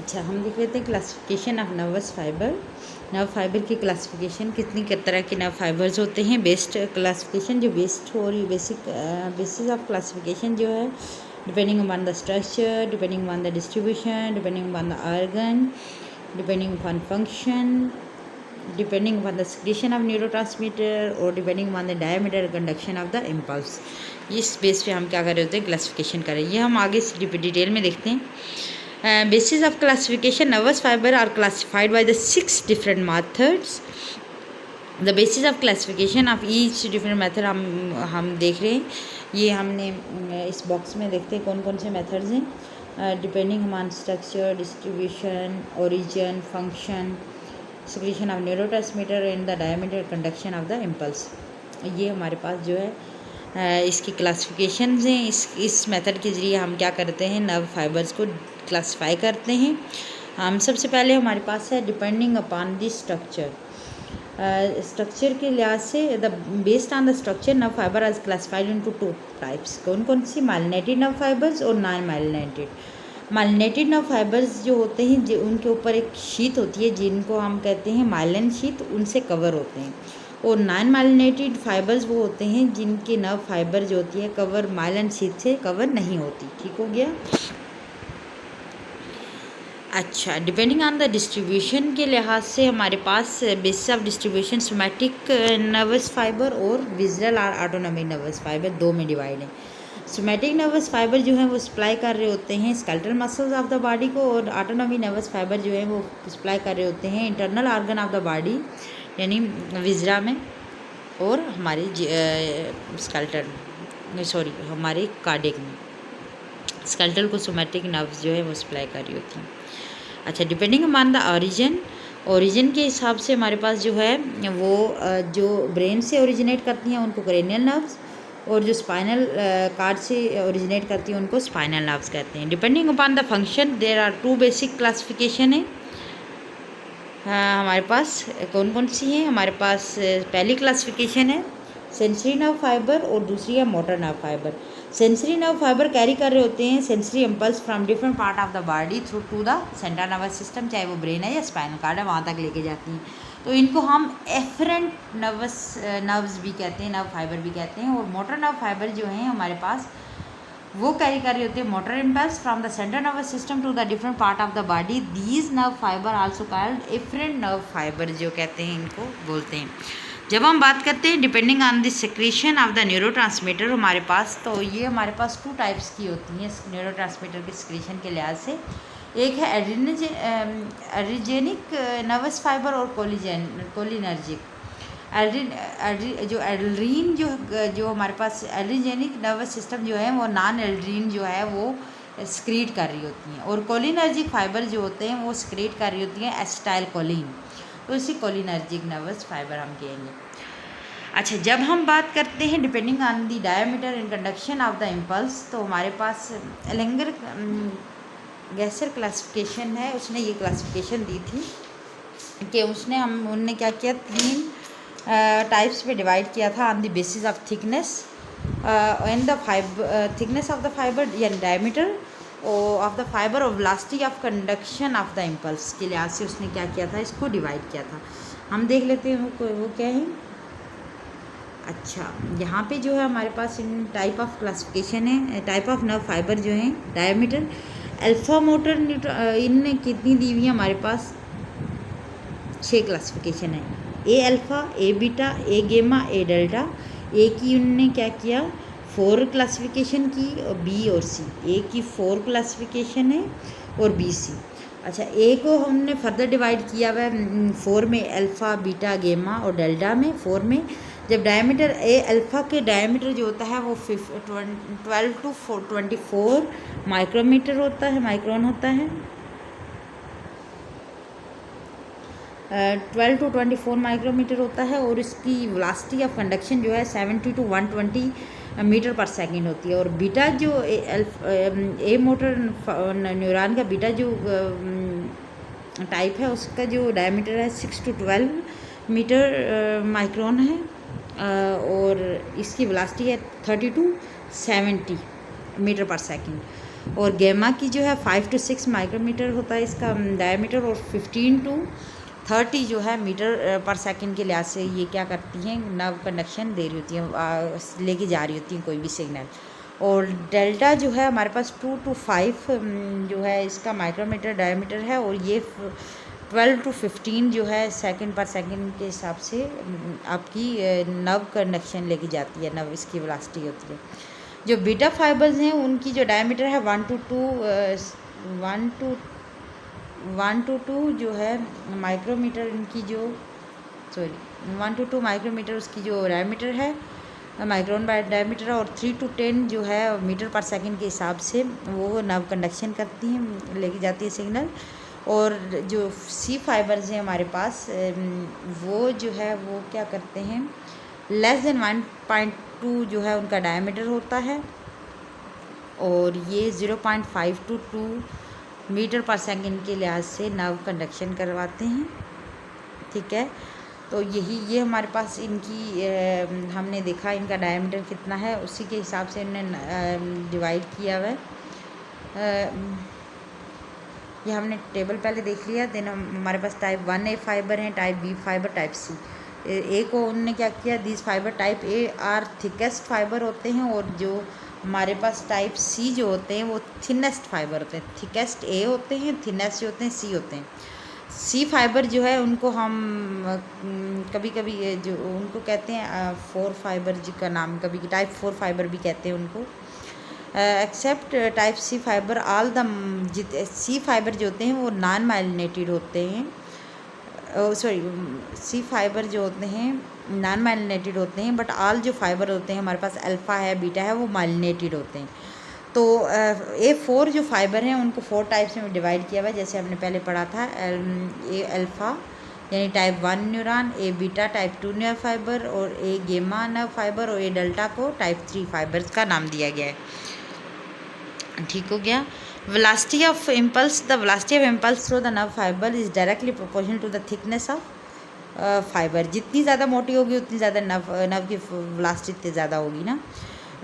अच्छा, हम देख लेते हैं classification of nervous fibre. Nerve fibre की क्लासिफिकेशन, कितनी तरह के नर्व फाइबर्स होते हैं। बेस्ट क्लासिफिकेशन जो बेस्ट हो रही बेसिस ऑफ क्लासिफिकेशन जो है depending upon the structure, depending upon the distribution, depending upon the organ, depending upon function, depending upon the secretion of neurotransmitter और depending upon the diameter conduction of the impulse. इस base पे हम क्या कर रहे होते हैं, क्लासिफिकेशन करें। ये हम आगे डिटेल में देखते हैं। Basis of classification, nervous fiber are classified by the 6 different methods. The basis of classification of each different method हम देख रहे हैं। ये हमने इस बॉक्स में देखते हैं कौन कौन से मेथड्स हैं। Depending upon structure, distribution, origin, function, secretion of neurotransmitter and the diameter conduction of the impulse. ये हमारे पास जो है इसकी क्लासिफिकेशन हैं। इस मेथड के ज़रिए हम क्या करते हैं, नर्व फाइबर्स को क्लासिफाई करते हैं। हम सबसे पहले हमारे पास है depending upon the structure. Structure के लिहाज से based on the structure nerve fibre are classified into 2 types. कौन कौन सी? माइलिनेटेड नर्व फाइबर्स और non myelinated. Myelinated nerve fibres जो होते हैं जो उनके ऊपर एक शीट होती है जिनको हम कहते हैं माइलिन शीट, उनसे कवर होते हैं। और नॉन माइलिनेटेड फाइबर्स वो होते हैं जिनके नर्व फाइबर जो होती है कवर माइलिन शीट से कवर नहीं होती। ठीक हो गया। अच्छा, डिपेंडिंग ऑन द डिस्ट्रीब्यूशन के लिहाज से हमारे पास basis of distribution somatic nervous fibre और विजुअल और ऑटोनॉमिक नर्वस फाइबर दो में डिवाइड है। सोमैटिक नर्वस फाइबर जो है वो सप्लाई कर रहे होते हैं skeletal muscles of the body को, और ऑटोनॉमिक नर्वस फाइबर जो है वो सप्लाई कर रहे होते हैं internal organ of the body यानी विजरा में और हमारे स्केलेटल हमारे कार्डियक में। स्केलेटल को सोमैटिक नर्व्स जो है वो सप्लाई कर रही होती हैं। अच्छा, डिपेंडिंग अपॉन द ओरिजिन के हिसाब से हमारे पास जो है वो जो ब्रेन से ओरिजिनेट करती हैं उनको क्रेनियल नर्व्स, और जो स्पाइनल कार्ड से ओरिजिनेट करती हैं उनको स्पाइनल नर्व्स कहते हैं। Depending upon the function there are 2 basic classification है। हमारे पास कौन कौन सी हैं? हमारे पास पहली क्लासिफिकेशन है सेंसरी नर्व फाइबर और दूसरी है motor nerve fibre. Sensory nerve fibre carry कर रहे होते हैं sensory impulse from different part of the body through to the central nervous system, चाहे वो ब्रेन है या स्पाइनल कार्ड है, वहाँ तक लेके जाती हैं। तो इनको हम एफरेंट नर्व्स भी कहते हैं, नर्व फाइबर भी कहते हैं। और मोटर नर्व फाइबर जो हैं हमारे पास वो कैरी कर रहे होते हैं motor impulse from the central nervous system to the different part of the body. These nerve fibre also called efferent nerve fibre जो कहते हैं, इनको बोलते हैं। जब हम बात करते हैं depending on the secretion of the neurotransmitter हमारे पास, तो ये हमारे पास 2 टाइप्स की होती हैं न्यूरोट्रांसमीटर के सिक्रीशन के लिहाज से। एक है एड्रिजेनिक नर्वस फाइबर और कोलिनर्जिक। जो एड्रीन जो हमारे पास एड्रिजेनिक नर्वस सिस्टम जो है वो नॉन एड्रीन जो है वो स्क्रीट कर रही होती हैं, और कोलिनर्जिक फाइबर जो होते हैं वो स्क्रीट कर रही होती हैं एसिटाइल कोलिन, तो इसी कोलिनर्जिक नर्वस फाइबर हम कहेंगे। अच्छा, जब हम बात करते हैं depending on the diameter and conduction of the impulse, तो हमारे पास एलेंगर गैसर क्लासिफिकेशन है। उसने ये क्लासिफिकेशन दी थी कि उनने क्या किया, 3 टाइप्स पे डिवाइड किया था on the basis of thickness and the thickness of the fibre या डायमीटर ऑफ द फाइबर और velocity of conduction of the impulse के लिहाज से उसने क्या किया था, इसको डिवाइड किया था। हम देख लेते हैं वो क्या है। अच्छा, यहाँ पे जो है हमारे पास इन टाइप ऑफ क्लासिफिकेशन है, टाइप ऑफ नर्व फाइबर जो हैं। डायमीटर अल्फा मोटर इनने कितनी दी हुई है हमारे पास? 6 क्लासिफिकेशन है। ए अल्फ़ा, ए बीटा, ए गेमा, ए डेल्टा। ए की उनने क्या किया, 4 क्लासिफिकेशन की, और बी और सी। ए की 4 क्लासिफिकेशन है और बी सी। अच्छा, ए को हमने फर्दर डिवाइड किया हुआ है 4 में, अल्फ़ा, बीटा, गेमा और डेल्टा में 4 में। जब डायमीटर ए अल्फ़ा के डायमीटर जो होता है वो 12 to 24 माइक्रोमीटर होता है, माइक्रोन होता है। 12 to 24 माइक्रोमीटर होता है, और इसकी वेलोसिटी ऑफ कंडक्शन जो है 70 to 120 मीटर पर सेकंड होती है। और बीटा जो ए मोटर न्यूरॉन का बीटा जो टाइप है उसका जो डायमीटर है 6 to 12 मीटर माइक्रोन है, और इसकी वेलोसिटी है 30 to 70 मीटर पर सेकंड। और गैमा की जो है 5 to 6 माइक्रोमीटर होता है इसका डायमीटर, और 15 to 30 जो है मीटर पर सेकंड के लिहाज से ये क्या करती हैं, नर्व कंडक्शन दे रही होती हैं, लेके जा रही होती हैं कोई भी सिग्नल। और डेल्टा जो है हमारे पास 2 to 5 जो है इसका माइक्रोमीटर डायमीटर है, और ये 12 to 15 जो है सेकंड पर सेकंड के हिसाब से आपकी नर्व कंडक्शन लेके जाती है, नर्व इसकी वेलोसिटी होती है। जो बीटा फाइबर्स हैं उनकी जो डायमीटर है 1 to 2 जो है माइक्रोमीटर, इनकी जो 1 to 2 माइक्रोमीटर उसकी जो डायमीटर है, माइक्रोन बाय डायमीटर, और 3 to 10 जो है मीटर पर सेकंड के हिसाब से वो नर्व कंडक्शन करती हैं, लेके जाती है सिग्नल। और जो सी फाइबर्स हैं हमारे पास वो जो है वो क्या करते हैं, लेस देन 1.2 जो है उनका डायमीटर होता है, और ये 0.5 to 2 मीटर पर सेकंड के लिहाज से नर्व कंडक्शन करवाते हैं। ठीक है, तो ये हमारे पास इनकी हमने देखा इनका डायमीटर कितना है, उसी के हिसाब से इन्होंने डिवाइड किया हुआ है। ये हमने टेबल पहले देख लिया। देन हमारे पास टाइप 1A फाइबर हैं, type B fibre, type C. A को उन्होंने क्या किया, this fibre type A are thickest fibre होते हैं, और जो हमारे पास टाइप सी जो होते हैं वो थिनेस्ट फाइबर होते हैं। थिकेस्ट ए होते हैं, थिनेस्ट जो होते हैं सी होते हैं। सी फाइबर जो है उनको हम कभी कभी जो उनको कहते हैं 4 फाइबर का नाम, कभी टाइप 4 फाइबर भी कहते हैं उनको। Except type C fibre all the C fibre जो होते हैं वो नॉन माइलिनेटेड होते हैं, सी फाइबर जो होते हैं नॉन माइलिनेटेड होते हैं, बट ऑल जो फाइबर होते हैं हमारे पास अल्फ़ा है, बीटा है, वो माइलिनेटेड होते हैं। तो A4 जो फाइबर हैं उनको 4 टाइप्स में डिवाइड किया हुआ है, जैसे हमने पहले पढ़ा था। ए अल्फ़ा यानी type 1 neuron, A beta type 2 nerve fibre, और ए गेमा नर्व फाइबर, और ए डेल्टा को टाइप 3 फाइबर्स का नाम दिया गया है। ठीक हो गया। Velocity of impulse, the velocity of impulse through the nerve fibre is directly proportional to the thickness of fibre. जितनी ज़्यादा मोटी होगी उतनी ज़्यादा नर्व की वेलोसिटी इतनी ज़्यादा होगी ना।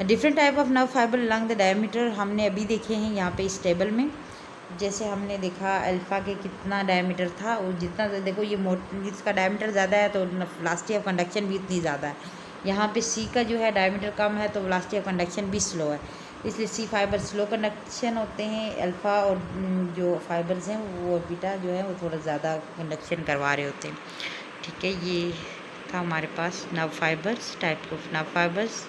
Different type of nerve fibre along the diameter हमने अभी देखे हैं यहाँ पे इस टेबल में। जैसे हमने देखा अल्फ़ा के कितना डायमीटर था, और जितना देखो ये इसका डायमीटर ज़्यादा है तो वेलोसिटी ऑफ कंडक्शन भी इतनी ज़्यादा है। यहाँ पे सी का जो है डायमीटर कम है तो वेलोसिटी ऑफ कंडक्शन भी स्लो है, इसलिए सी फाइबर स्लो कंडक्शन होते हैं। अल्फ़ा और जो फाइबर्स हैं वो बीटा जो है वो थोड़ा ज़्यादा कंडक्शन करवा रहे होते हैं। ठीक है, ये था हमारे पास nerve fibres, type of nerve fibres.